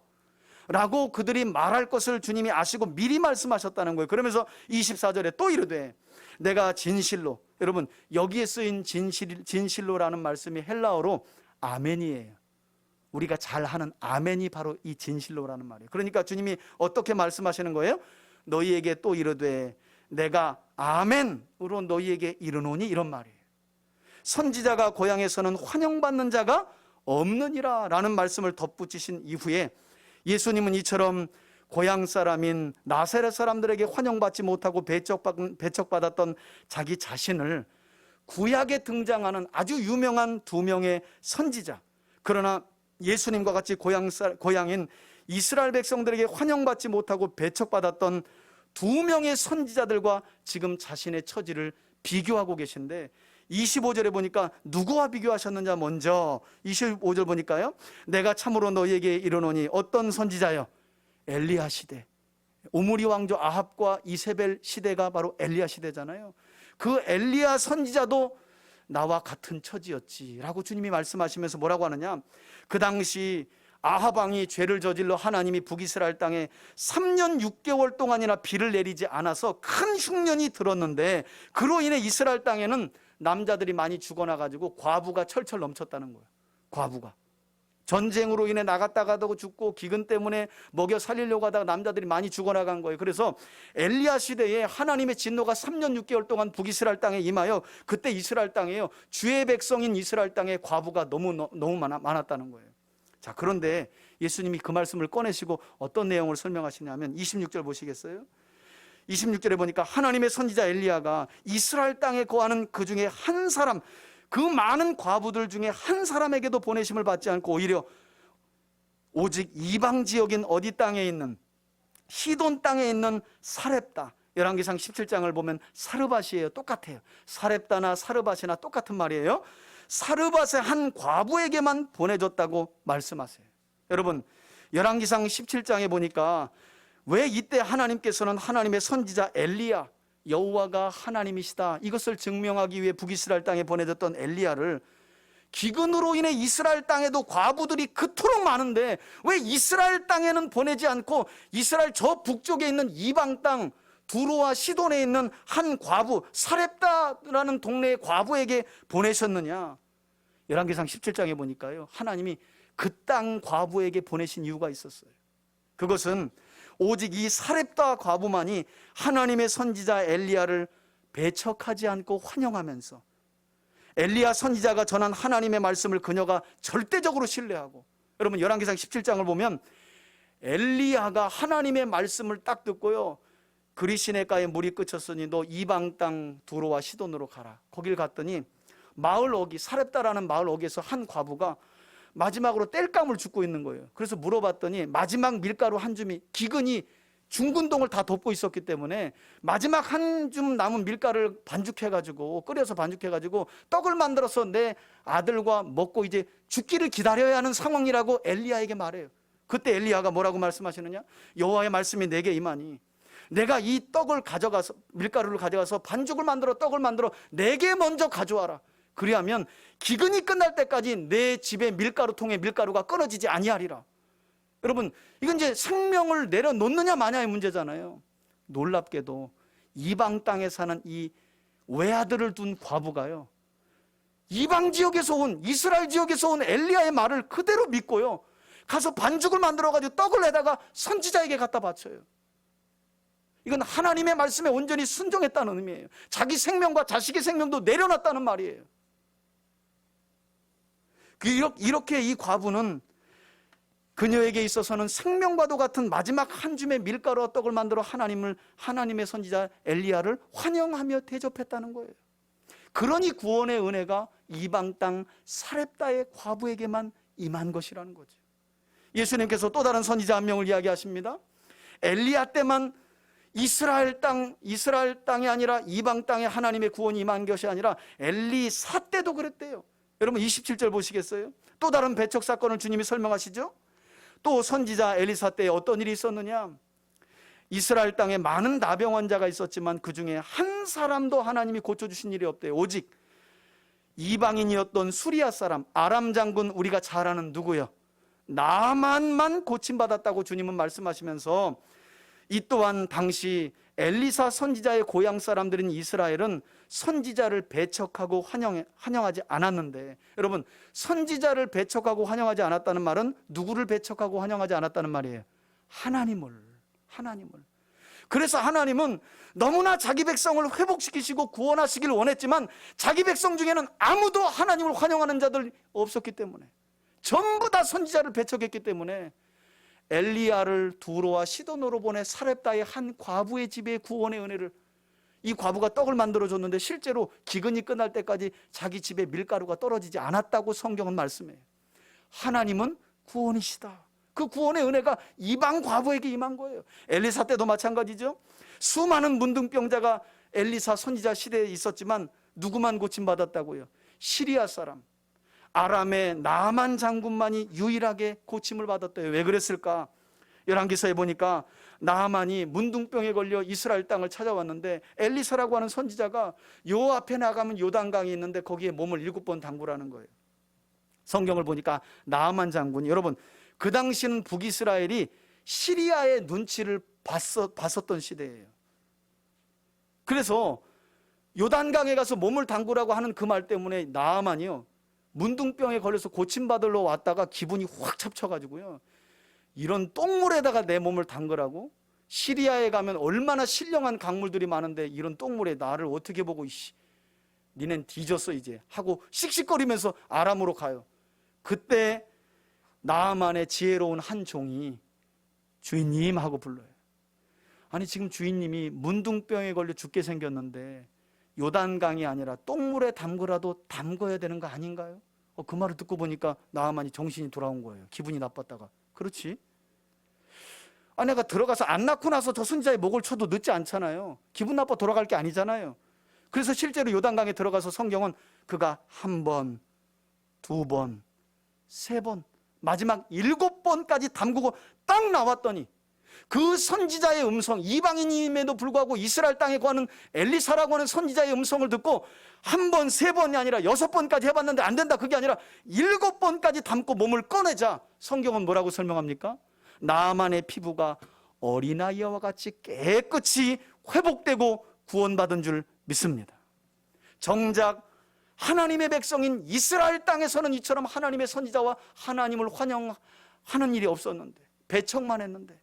Speaker 1: 라고 그들이 말할 것을 주님이 아시고 미리 말씀하셨다는 거예요. 그러면서 24절에 또 이르되 내가 진실로, 여러분 여기에 쓰인 진실로라는 말씀이 헬라어로 아멘이에요. 우리가 잘 하는 아멘이 바로 이 진실로라는 말이에요. 그러니까 주님이 어떻게 말씀하시는 거예요? 너희에게 또 이르되 내가 아멘으로 너희에게 이르노니, 이런 말이에요. 선지자가 고향에서는 환영받는 자가 없느니라 라는 말씀을 덧붙이신 이후에 예수님은 이처럼 고향 사람인 나사렛 사람들에게 환영받지 못하고 배척받았던 자기 자신을 구약에 등장하는 아주 유명한 두 명의 선지자, 그러나 예수님과 같이 고향인 이스라엘 백성들에게 환영받지 못하고 배척받았던 두 명의 선지자들과 지금 자신의 처지를 비교하고 계신데, 25절에 보니까 누구와 비교하셨느냐, 먼저 25절 보니까요, 내가 참으로 너희에게 이르노니 어떤 선지자요? 엘리야 시대, 오므리 왕조 아합과 이세벨 시대가 바로 엘리야 시대잖아요. 그 엘리야 선지자도 나와 같은 처지였지라고 주님이 말씀하시면서 뭐라고 하느냐, 그 당시 아합 왕이 죄를 저질러 하나님이 북이스라엘 땅에 3년 6개월 동안이나 비를 내리지 않아서 큰 흉년이 들었는데, 그로 인해 이스라엘 땅에는 남자들이 많이 죽어나가지고 과부가 철철 넘쳤다는 거예요. 과부가 전쟁으로 인해 나갔다가도 죽고 기근 때문에 먹여 살리려고 하다가 남자들이 많이 죽어나간 거예요. 그래서 엘리야 시대에 하나님의 진노가 3년 6개월 동안 북이스라엘 땅에 임하여, 그때 이스라엘 땅에요, 주의 백성인 이스라엘 땅에 과부가 너무 많았다는 거예요. 자, 그런데 예수님이 그 말씀을 꺼내시고 어떤 내용을 설명하시냐면 26절 보시겠어요? 26절에 보니까 하나님의 선지자 엘리야가 이스라엘 땅에 거하는 그 중에 한 사람, 그 많은 과부들 중에 한 사람에게도 보내심을 받지 않고 오히려 오직 이방 지역인 어디 땅에 있는 시돈 땅에 있는 사렙다, 열왕기상 17장을 보면 사르밧이에요. 똑같아요. 사렙다나 사르밧이나 똑같은 말이에요. 사르밧의 한 과부에게만 보내줬다고 말씀하세요. 여러분, 열왕기상 17장에 보니까 왜 이때 하나님께서는 하나님의 선지자 엘리야, 여호와가 하나님이시다, 이것을 증명하기 위해 북이스라엘 땅에 보내줬던 엘리야를 기근으로 인해 이스라엘 땅에도 과부들이 그토록 많은데 왜 이스라엘 땅에는 보내지 않고 이스라엘 저 북쪽에 있는 이방 땅 두로와 시돈에 있는 한 과부, 사렙다라는 동네의 과부에게 보내셨느냐? 열왕기상 17장에 보니까요, 하나님이 그 땅 과부에게 보내신 이유가 있었어요. 그것은 오직 이 사렙다 과부만이 하나님의 선지자 엘리야를 배척하지 않고 환영하면서, 엘리야 선지자가 전한 하나님의 말씀을 그녀가 절대적으로 신뢰하고, 여러분 열왕기상 17장을 보면 엘리야가 하나님의 말씀을 딱 듣고요, 그리시네가에 물이 끄쳤으니 너 이방 땅 두로와 시돈으로 가라. 거길 갔더니 마을 어기, 사렙다라는 마을 어기에서 한 과부가 마지막으로 땔감을 줍고 있는 거예요. 그래서 물어봤더니 마지막 밀가루 한 줌이, 기근이 중근동을 다 덮고 있었기 때문에 마지막 한 줌 남은 밀가루를 반죽해가지고, 끓여서 반죽해가지고 떡을 만들어서 내 아들과 먹고 이제 죽기를 기다려야 하는 상황이라고 엘리야에게 말해요. 그때 엘리야가 뭐라고 말씀하시느냐? 여호와의 말씀이 내게 임하니 내가 이 떡을 가져가서, 밀가루를 가져가서 반죽을 만들어 떡을 만들어 내게 먼저 가져와라. 그리하면 기근이 끝날 때까지 내 집에 밀가루통에 밀가루가 끊어지지 아니하리라. 여러분, 이건 이제 생명을 내려놓느냐 마냐의 문제잖아요. 놀랍게도 이방 땅에 사는 이 외아들을 둔 과부가요, 이방 지역에서 온, 이스라엘 지역에서 온 엘리야의 말을 그대로 믿고요, 가서 반죽을 만들어가지고 떡을 내다가 선지자에게 갖다 바쳐요. 이건 하나님의 말씀에 온전히 순종했다는 의미예요. 자기 생명과 자식의 생명도 내려놨다는 말이에요. 이렇게 이 과부는 그녀에게 있어서는 생명과도 같은 마지막 한 줌의 밀가루와 떡을 만들어 하나님의 선지자 엘리야를 환영하며 대접했다는 거예요. 그러니 구원의 은혜가 이방 땅 사렙다의 과부에게만 임한 것이라는 거죠. 예수님께서 또 다른 선지자 한 명을 이야기하십니다. 엘리야 때만 이스라엘 땅이 아니라 이방 땅에 하나님의 구원이 임한 것이 아니라 엘리사 때도 그랬대요. 여러분 27절 보시겠어요? 또 다른 배척 사건을 주님이 설명하시죠. 또 선지자 엘리사 때에 어떤 일이 있었느냐? 이스라엘 땅에 많은 나병 환자가 있었지만 그 중에 한 사람도 하나님이 고쳐주신 일이 없대요. 오직 이방인이었던 수리아 사람 아람 장군, 우리가 잘 아는 누구요? 나만만 고침받았다고 주님은 말씀하시면서, 이 또한 당시 엘리사 선지자의 고향 사람들인 이스라엘은 선지자를 배척하고 환영하지 않았는데, 여러분, 선지자를 배척하고 환영하지 않았다는 말은 누구를 배척하고 환영하지 않았다는 말이에요? 하나님을. 그래서 하나님은 너무나 자기 백성을 회복시키시고 구원하시길 원했지만 자기 백성 중에는 아무도 하나님을 환영하는 자들 없었기 때문에, 전부 다 선지자를 배척했기 때문에 엘리야를 두로와 시돈으로 보내 사렙다의 한 과부의 집에 구원의 은혜를, 이 과부가 떡을 만들어줬는데 실제로 기근이 끝날 때까지 자기 집에 밀가루가 떨어지지 않았다고 성경은 말씀해요. 하나님은 구원이시다. 그 구원의 은혜가 이방 과부에게 임한 거예요. 엘리사 때도 마찬가지죠. 수많은 문둥병자가 엘리사 선지자 시대에 있었지만 누구만 고침받았다고요? 시리아 사람 아람의 나만 장군만이 유일하게 고침을 받았대요. 왜 그랬을까? 열왕기서에 보니까 나만이 문둥병에 걸려 이스라엘 땅을 찾아왔는데 엘리사라고 하는 선지자가 요 앞에 나가면 요단강이 있는데 거기에 몸을 7번 담그라는 거예요. 성경을 보니까 나만 장군이, 여러분 그 당시는 북이스라엘이 시리아의 눈치를 봤었던 시대예요. 그래서 요단강에 가서 몸을 담그라고 하는 그 말 때문에 나만이요, 문둥병에 걸려서 고침받으러 왔다가 기분이 확 찹쳐가지고요, 이런 똥물에다가 내 몸을 담그라고? 시리아에 가면 얼마나 신령한 강물들이 많은데 이런 똥물에 나를 어떻게 보고, 니넨 뒤졌어 이제 하고 씩씩거리면서 아람으로 가요. 그때 나만의 지혜로운 한 종이 주인님 하고 불러요. 아니 지금 주인님이 문둥병에 걸려 죽게 생겼는데 요단강이 아니라 똥물에 담그라도 담궈야 되는 거 아닌가요? 그 말을 듣고 보니까 나만이 정신이 돌아온 거예요. 기분이 나빴다가. 그렇지? 아내가 들어가서 안 낳고 나서 저 선지자의 목을 쳐도 늦지 않잖아요. 기분 나빠 돌아갈 게 아니잖아요. 그래서 실제로 요단강에 들어가서 성경은 그가 1번, 2번, 3번, 마지막 7번까지 담그고 딱 나왔더니 그 선지자의 음성, 이방인임에도 불구하고 이스라엘 땅에 거하는 엘리사라고 하는 선지자의 음성을 듣고 1번, 3번이 아니라 6번까지 해봤는데 안 된다, 그게 아니라 7번까지 담고 몸을 꺼내자 성경은 뭐라고 설명합니까? 나만의 피부가 어린아이와 같이 깨끗이 회복되고 구원받은 줄 믿습니다. 정작 하나님의 백성인 이스라엘 땅에서는 이처럼 하나님의 선지자와 하나님을 환영하는 일이 없었는데, 배척만 했는데,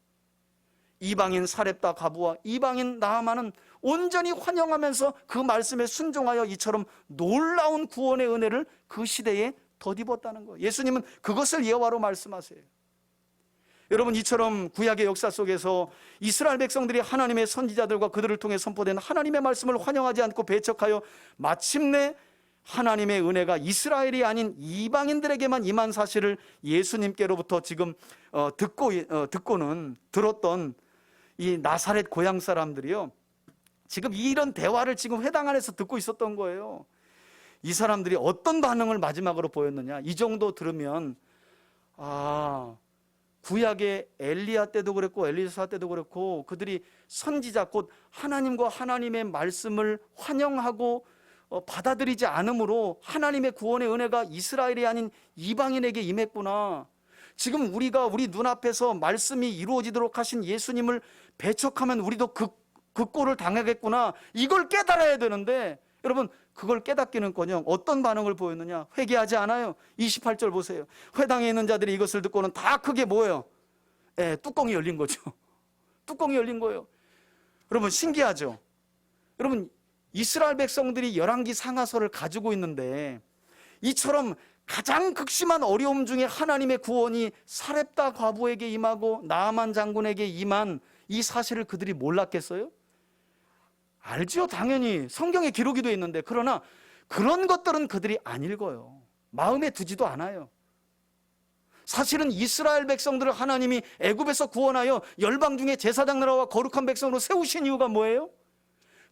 Speaker 1: 이방인 사렙다 과부와 이방인 나아만은 온전히 환영하면서 그 말씀에 순종하여 이처럼 놀라운 구원의 은혜를 그 시대에 덧입었다는 거예요. 예수님은 그것을 예화로 말씀하세요. 여러분, 이처럼 구약의 역사 속에서 이스라엘 백성들이 하나님의 선지자들과 그들을 통해 선포된 하나님의 말씀을 환영하지 않고 배척하여 마침내 하나님의 은혜가 이스라엘이 아닌 이방인들에게만 임한 사실을 예수님께로부터 지금 들었던 이 나사렛 고향 사람들이요, 지금 이런 대화를 지금 회당 안에서 듣고 있었던 거예요. 이 사람들이 어떤 반응을 마지막으로 보였느냐? 이 정도 들으면 구약의 엘리야 때도 그랬고 엘리사 때도 그렇고 그들이 선지자 곧 하나님과 하나님의 말씀을 환영하고 받아들이지 않으므로 하나님의 구원의 은혜가 이스라엘이 아닌 이방인에게 임했구나. 지금 우리가 우리 눈앞에서 말씀이 이루어지도록 하신 예수님을 배척하면 우리도 그 꼴을 당하겠구나. 이걸 깨달아야 되는데 여러분 그걸 깨닫기는커녕 어떤 반응을 보였느냐? 회개하지 않아요. 28절 보세요. 회당에 있는 자들이 이것을 듣고는 다 크게 뭐예요? 뚜껑이 열린 거죠. 뚜껑이 열린 거예요. 여러분 신기하죠? 여러분 이스라엘 백성들이 열왕기 상하서를 가지고 있는데 이처럼 가장 극심한 어려움 중에 하나님의 구원이 사렙다 과부에게 임하고 나아만 장군에게 임한 이 사실을 그들이 몰랐겠어요? 알죠. 당연히 성경에 기록이 되어 있는데 그러나 그런 것들은 그들이 안 읽어요. 마음에 두지도 않아요. 사실은 이스라엘 백성들을 하나님이 애굽에서 구원하여 열방 중에 제사장 나라와 거룩한 백성으로 세우신 이유가 뭐예요?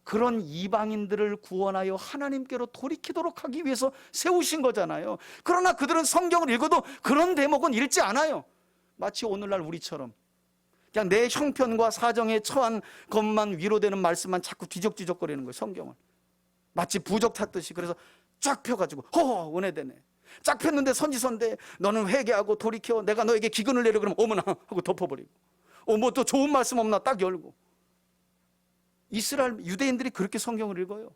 Speaker 1: 그런 이방인들을 구원하여 하나님께로 돌이키도록 하기 위해서 세우신 거잖아요. 그러나 그들은 성경을 읽어도 그런 대목은 읽지 않아요. 마치 오늘날 우리처럼 그냥 내 형편과 사정에 처한 것만 위로되는 말씀만 자꾸 뒤적뒤적거리는 거예요. 성경을 마치 부적 탔듯이. 그래서 쫙 펴가지고 허 은혜되네. 쫙 폈는데 선지서인데 너는 회개하고 돌이켜 내가 너에게 기근을 내려 그러면 어머나 하고 덮어버리고 뭐 또 좋은 말씀 없나 딱 열고. 이스라엘 유대인들이 그렇게 성경을 읽어요.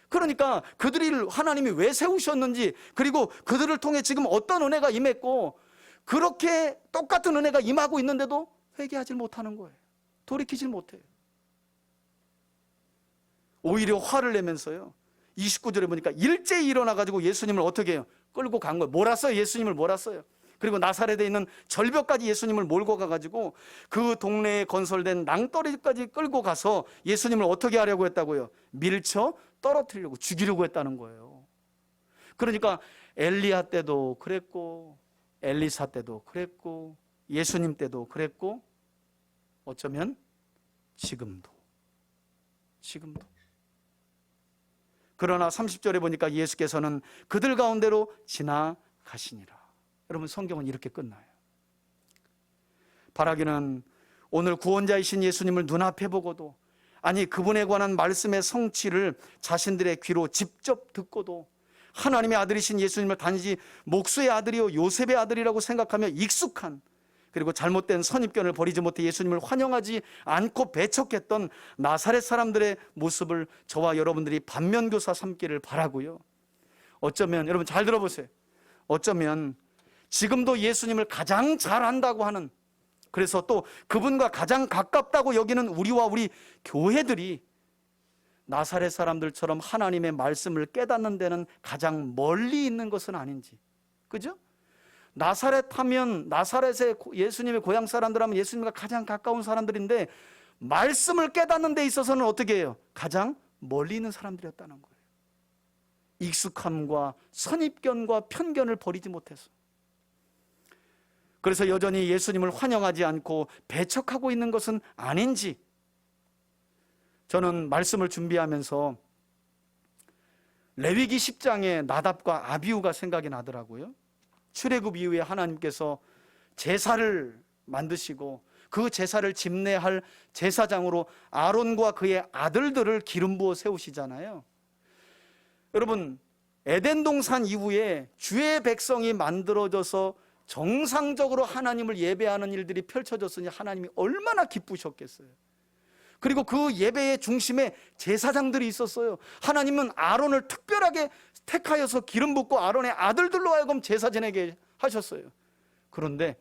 Speaker 1: 그러니까 그들이 하나님이 왜 세우셨는지 그리고 그들을 통해 지금 어떤 은혜가 임했고 그렇게 똑같은 은혜가 임하고 있는데도 회개하지 못하는 거예요. 돌이키질 못해요. 오히려 화를 내면서요 29절에 보니까 일제히 일어나가지고 예수님을 어떻게 해요? 끌고 간 거예요. 몰았어요. 예수님을 몰았어요. 그리고 나사렛에 있는 절벽까지 예수님을 몰고 가가지고 그 동네에 건설된 낭떠러지까지 끌고 가서 예수님을 어떻게 하려고 했다고요? 밀쳐 떨어뜨리려고 죽이려고 했다는 거예요. 그러니까 엘리야 때도 그랬고 엘리사 때도 그랬고 예수님 때도 그랬고 어쩌면 지금도. 그러나 30절에 보니까 예수께서는 그들 가운데로 지나가시니라. 여러분 성경은 이렇게 끝나요. 바라기는 오늘 구원자이신 예수님을 눈앞에 보고도 아니 그분에 관한 말씀의 성취를 자신들의 귀로 직접 듣고도 하나님의 아들이신 예수님을 단지 목수의 아들이요 요셉의 아들이라고 생각하며 익숙한 그리고 잘못된 선입견을 버리지 못해 예수님을 환영하지 않고 배척했던 나사렛 사람들의 모습을 저와 여러분들이 반면교사 삼기를 바라고요. 어쩌면 여러분 잘 들어보세요. 어쩌면 지금도 예수님을 가장 잘 안다고 하는 그래서 또 그분과 가장 가깝다고 여기는 우리와 우리 교회들이 나사렛 사람들처럼 하나님의 말씀을 깨닫는 데는 가장 멀리 있는 것은 아닌지. 그죠? 나사렛 하면 나사렛의 예수님의 고향 사람들 하면 예수님과 가장 가까운 사람들인데 말씀을 깨닫는 데 있어서는 어떻게 해요? 가장 멀리 있는 사람들이었다는 거예요. 익숙함과 선입견과 편견을 버리지 못해서. 그래서 여전히 예수님을 환영하지 않고 배척하고 있는 것은 아닌지 저는 말씀을 준비하면서 레위기 10장의 나답과 아비후가 생각이 나더라고요. 출애굽 이후에 하나님께서 제사를 만드시고 그 제사를 집례할 제사장으로 아론과 그의 아들들을 기름 부어 세우시잖아요. 여러분 에덴 동산 이후에 주의 백성이 만들어져서 정상적으로 하나님을 예배하는 일들이 펼쳐졌으니 하나님이 얼마나 기쁘셨겠어요. 그리고 그 예배의 중심에 제사장들이 있었어요. 하나님은 아론을 특별하게 택하여서 기름 붓고 아론의 아들들로 하여금 제사 지내게 하셨어요. 그런데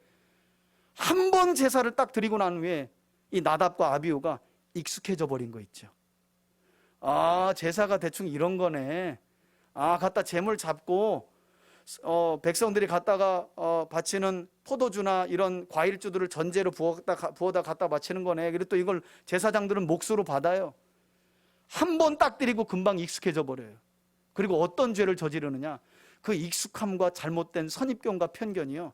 Speaker 1: 한 번 제사를 딱 드리고 난 후에 이 나답과 아비후가 익숙해져 버린 거 있죠. 아, 제사가 대충 이런 거네. 아, 갖다 제물 잡고 백성들이 갖다가 바치는 포도주나 이런 과일주들을 전제로 부어다 갖다 바치는 거네. 그리고 또 이걸 제사장들은 몫으로 받아요. 한 번 딱 드리고 금방 익숙해져 버려요. 그리고 어떤 죄를 저지르느냐? 그 익숙함과 잘못된 선입견과 편견이요.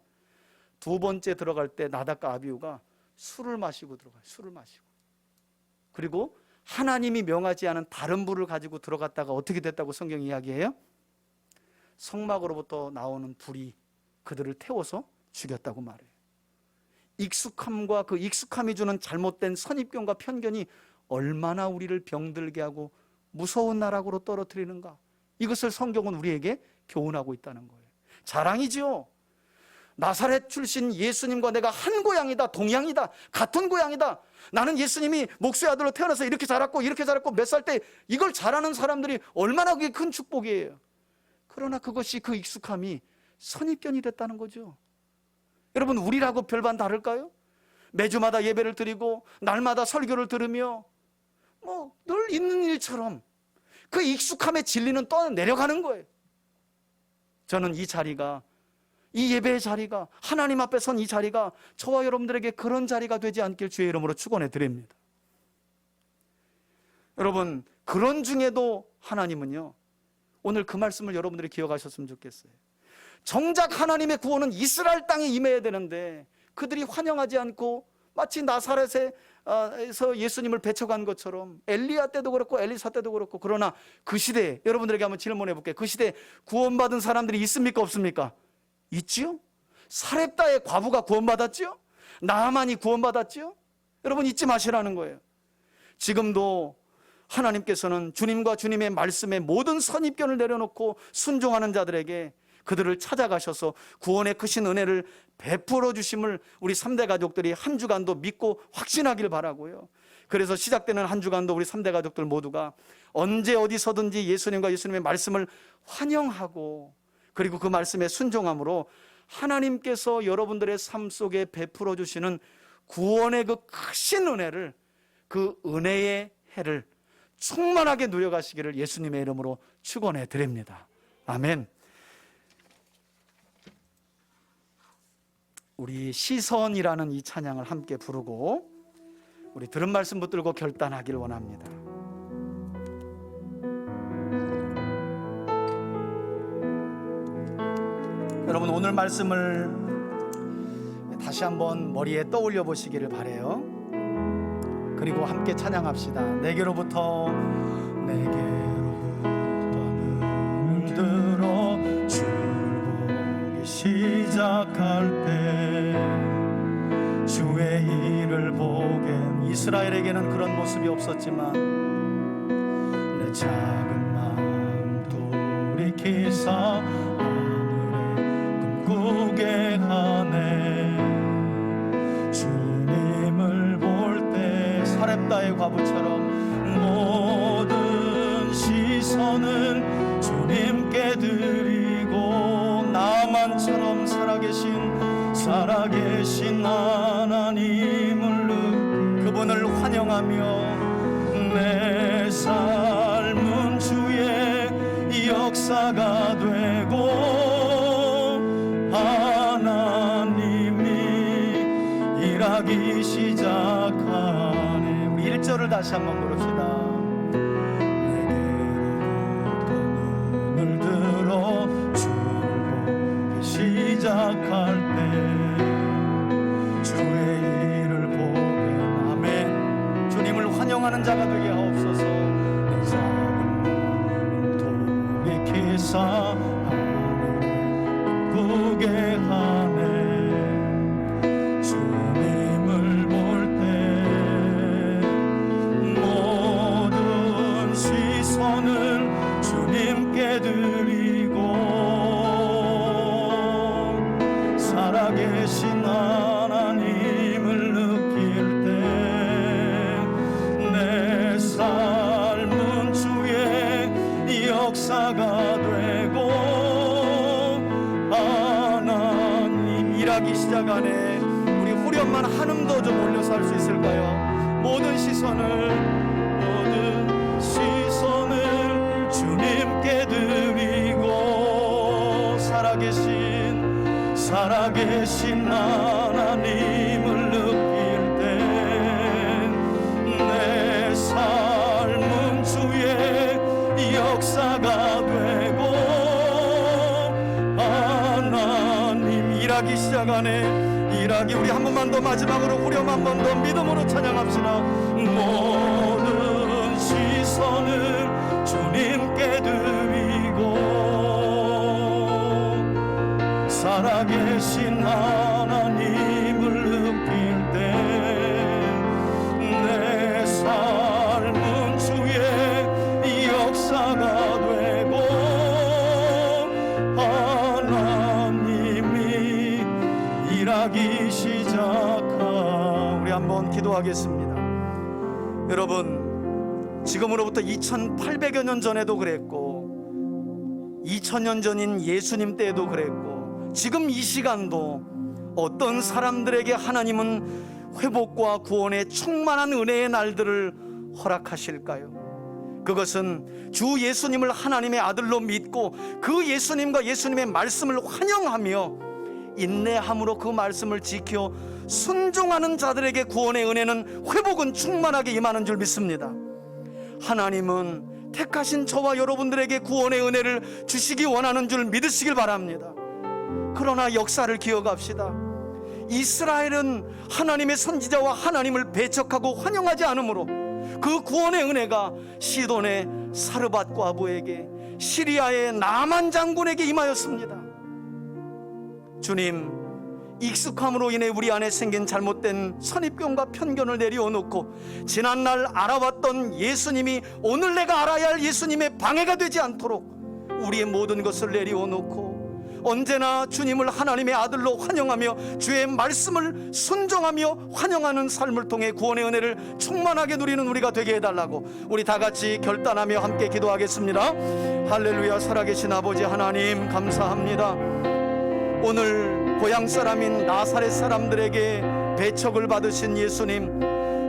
Speaker 1: 두 번째 들어갈 때 나답과 아비후가 술을 마시고 들어가요. 술을 마시고. 그리고 하나님이 명하지 않은 다른 불을 가지고 들어갔다가 어떻게 됐다고 성경이 이야기해요? 성막으로부터 나오는 불이 그들을 태워서 죽였다고 말해요. 익숙함과 그 익숙함이 주는 잘못된 선입견과 편견이 얼마나 우리를 병들게 하고 무서운 나락으로 떨어뜨리는가, 이것을 성경은 우리에게 교훈하고 있다는 거예요. 자랑이지요. 나사렛 출신 예수님과 내가 한 고향이다, 동양이다, 같은 고향이다. 나는 예수님이 목수의 아들로 태어나서 이렇게 자랐고 이렇게 자랐고 몇 살 때, 이걸 잘하는 사람들이 얼마나 그게 큰 축복이에요. 그러나 그것이, 그 익숙함이 선입견이 됐다는 거죠. 여러분, 우리라고 별반 다를까요? 매주마다 예배를 드리고 날마다 설교를 들으며 늘 있는 일처럼 그 익숙함의 진리는 떠내려가는 거예요. 저는 이 자리가, 이 예배의 자리가, 하나님 앞에 선 이 자리가 저와 여러분들에게 그런 자리가 되지 않길 주의 이름으로 축원해 드립니다. 여러분, 그런 중에도 하나님은요, 오늘 그 말씀을 여러분들이 기억하셨으면 좋겠어요. 정작 하나님의 구원은 이스라엘 땅에 임해야 되는데 그들이 환영하지 않고 마치 나사렛에서 예수님을 배척한 것처럼, 엘리야 때도 그렇고 엘리사 때도 그렇고. 그러나 그 시대에, 여러분들에게 한번 질문해 볼게요. 그 시대에 구원받은 사람들이 있습니까, 없습니까? 있지요? 사렙다의 과부가 구원받았지요? 나아만이 구원받았지요? 여러분, 잊지 마시라는 거예요. 지금도 하나님께서는 주님과 주님의 말씀에 모든 선입견을 내려놓고 순종하는 자들에게 그들을 찾아가셔서 구원의 크신 은혜를 베풀어 주심을 우리 3대 가족들이 한 주간도 믿고 확신하길 바라고요. 그래서 시작되는 한 주간도 우리 3대 가족들 모두가 언제 어디서든지 예수님과 예수님의 말씀을 환영하고, 그리고 그 말씀에 순종함으로 하나님께서 여러분들의 삶 속에 베풀어 주시는 구원의 그 크신 은혜를, 그 은혜의 해를 충만하게 누려가시기를 예수님의 이름으로 축원해 드립니다. 아멘. 우리 시선이라는 이 찬양을 함께 부르고 우리 들은 말씀 붙들고 결단하길 원합니다. 여러분, 오늘 말씀을 다시 한번 머리에 떠올려 보시기를 바라요. 그리고 함께 찬양합시다. 내게로부터 눈을 들어 주를 보기 시작할 때 주의 일을 보겐. 이스라엘에게는 그런 모습이 없었지만 내 작은 마음 돌이키사 하늘에 꿈꾸게 하네. 주님을 볼 때 사렙다의 과부처럼 모든 시선을 주님께 드리고, 나만처럼 살아계신 하나님을, 그분을 환영하며 내 삶은 주의 역사가 되고 하나님이 일하기 시작하네. 우리 1절을 다시 한번 부릅시다. 내게로부터 눈을 들어 주를 보기 시작할 때 주의 일을 보게. 아멘. 주님을 환영하는 자가 되게 하옵소서. 내 작은 마음 돌이키사 하늘을 꾸게 하네. 주님을 볼 때 모든 시선을 주님께 드리고, 살아계신 하나님을 느낄 때 내 삶은 주의 역사가 되고 하나님 일하기 시작하네. 우리 후렴만 한음도 좀 올려서 할 수 있을까요? 모든 시선을 주님께 드리고, 살아계신 하나님을 느낄 때 내 삶은 주의 역사가 되고 하나님 일하기 시작하네. 일하기. 우리 한 번만 더, 마지막으로 후렴 한 번 더 믿음으로 찬양합시다. 모든 시선을 주님께 드리고, 살아계신 하나님을 느끼 기도하겠습니다. 여러분, 지금으로부터 2800여 년 전에도 그랬고 2000년 전인 예수님 때에도 그랬고 지금 이 시간도 어떤 사람들에게 하나님은 회복과 구원의 충만한 은혜의 날들을 허락하실까요? 그것은 주 예수님을 하나님의 아들로 믿고 그 예수님과 예수님의 말씀을 환영하며 인내함으로 그 말씀을 지켜 순종하는 자들에게 구원의 은혜는, 회복은 충만하게 임하는 줄 믿습니다. 하나님은 택하신 저와 여러분들에게 구원의 은혜를 주시기 원하는 줄 믿으시길 바랍니다. 그러나 역사를 기억합시다. 이스라엘은 하나님의 선지자와 하나님을 배척하고 환영하지 않으므로 그 구원의 은혜가 시돈의 사르밧 과부에게, 시리아의 나만 장군에게 임하였습니다. 주님, 익숙함으로 인해 우리 안에 생긴 잘못된 선입견과 편견을 내려놓고 지난날 알아왔던 예수님이 오늘 내가 알아야 할 예수님의 방해가 되지 않도록 우리의 모든 것을 내려놓고 언제나 주님을 하나님의 아들로 환영하며 주의 말씀을 순종하며 환영하는 삶을 통해 구원의 은혜를 충만하게 누리는 우리가 되게 해달라고 우리 다 같이 결단하며 함께 기도하겠습니다. 할렐루야. 살아계신 아버지 하나님, 감사합니다. 오늘 고향 사람인 나사렛 사람들에게 배척을 받으신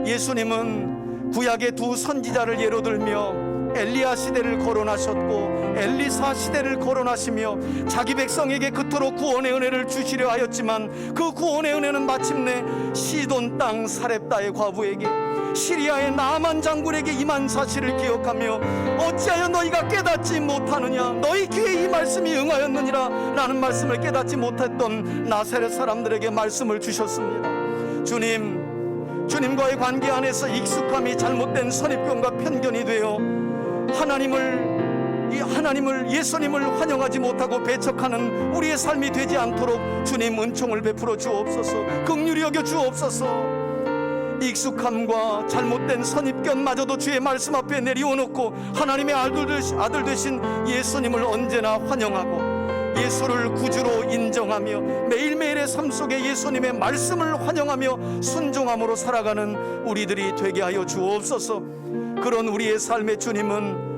Speaker 1: 예수님은 구약의 두 선지자를 예로 들며 엘리야 시대를 거론하셨고 엘리사 시대를 거론하시며 자기 백성에게 그토록 구원의 은혜를 주시려 하였지만 그 구원의 은혜는 마침내 시돈 땅 사렙다의 과부에게, 시리아의 나만 장군에게 임한 사실을 기억하며 어찌하여 너희가 깨닫지 못하느냐, 너희 귀에 이 말씀이 응하였느니라 라는 말씀을 깨닫지 못했던 나사렛 사람들에게 말씀을 주셨습니다. 주님과의 관계 안에서 익숙함이 잘못된 선입견과 편견이 되어 하나님을 예수님을 환영하지 못하고 배척하는 우리의 삶이 되지 않도록 주님 은총을 베풀어 주옵소서. 긍휼히 여겨 주옵소서. 익숙함과 잘못된 선입견마저도 주의 말씀 앞에 내려놓고 하나님의 아들 되신 예수님을 언제나 환영하고 예수를 구주로 인정하며 매일매일의 삶 속에 예수님의 말씀을 환영하며 순종함으로 살아가는 우리들이 되게 하여 주옵소서. 그런 우리의 삶의 주님은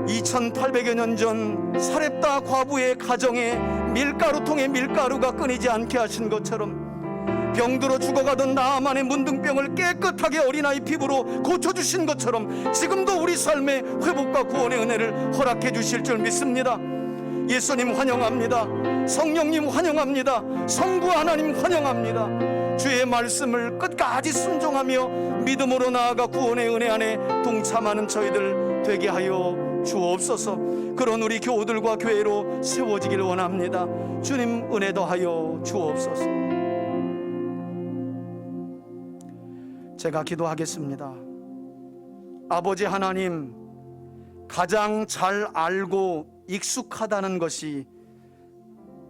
Speaker 1: 2800여 년 전 사렙다 과부의 가정에 밀가루통에 밀가루가 끊이지 않게 하신 것처럼 병들어 죽어가던 나아만의 문둥병을 깨끗하게 어린아이 피부로 고쳐주신 것처럼 지금도 우리 삶에 회복과 구원의 은혜를 허락해 주실 줄 믿습니다. 예수님 환영합니다. 성령님 환영합니다. 성부 하나님 환영합니다. 주의 말씀을 끝까지 순종하며 믿음으로 나아가 구원의 은혜 안에 동참하는 저희들 되게 하여 주옵소서. 그런 우리 교우들과 교회로 세워지길 원합니다. 주님 은혜 더하여 주옵소서. 제가 기도하겠습니다. 아버지 하나님, 가장 잘 알고 익숙하다는 것이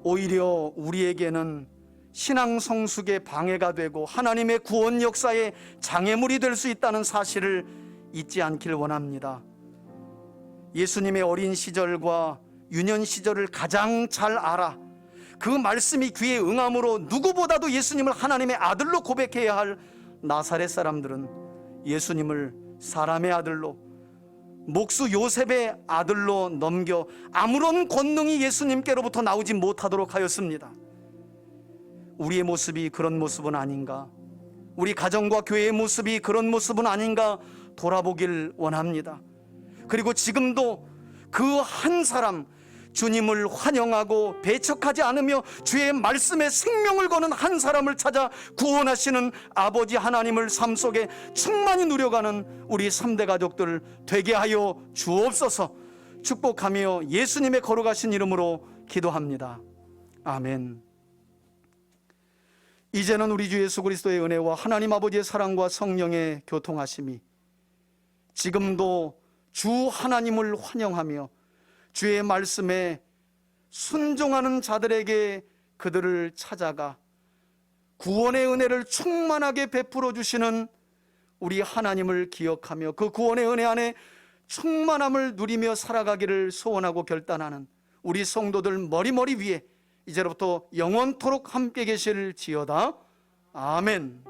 Speaker 1: 오히려 우리에게는 신앙 성숙의 방해가 되고 하나님의 구원 역사의 장애물이 될 수 있다는 사실을 잊지 않길 원합니다. 예수님의 어린 시절과 유년 시절을 가장 잘 알아 그 말씀이 귀에 응함으로 누구보다도 예수님을 하나님의 아들로 고백해야 할 나사렛 사람들은 예수님을 사람의 아들로, 목수 요셉의 아들로 넘겨 아무런 권능이 예수님께로부터 나오지 못하도록 하였습니다. 우리의 모습이 그런 모습은 아닌가, 우리 가정과 교회의 모습이 그런 모습은 아닌가 돌아보길 원합니다. 그리고 지금도 그 한 사람, 주님을 환영하고 배척하지 않으며 주의 말씀에 생명을 거는 한 사람을 찾아 구원하시는 아버지 하나님을 삶 속에 충만히 누려가는 우리 3대 가족들 되게 하여 주옵소서. 축복하며 예수님의 거룩하신 이름으로 기도합니다. 아멘. 이제는 우리 주 예수 그리스도의 은혜와 하나님 아버지의 사랑과 성령의 교통하심이 지금도 주 하나님을 환영하며 주의 말씀에 순종하는 자들에게 그들을 찾아가 구원의 은혜를 충만하게 베풀어 주시는 우리 하나님을 기억하며 그 구원의 은혜 안에 충만함을 누리며 살아가기를 소원하고 결단하는 우리 성도들 머리 위에 이제로부터 영원토록 함께 계실지어다. 아멘.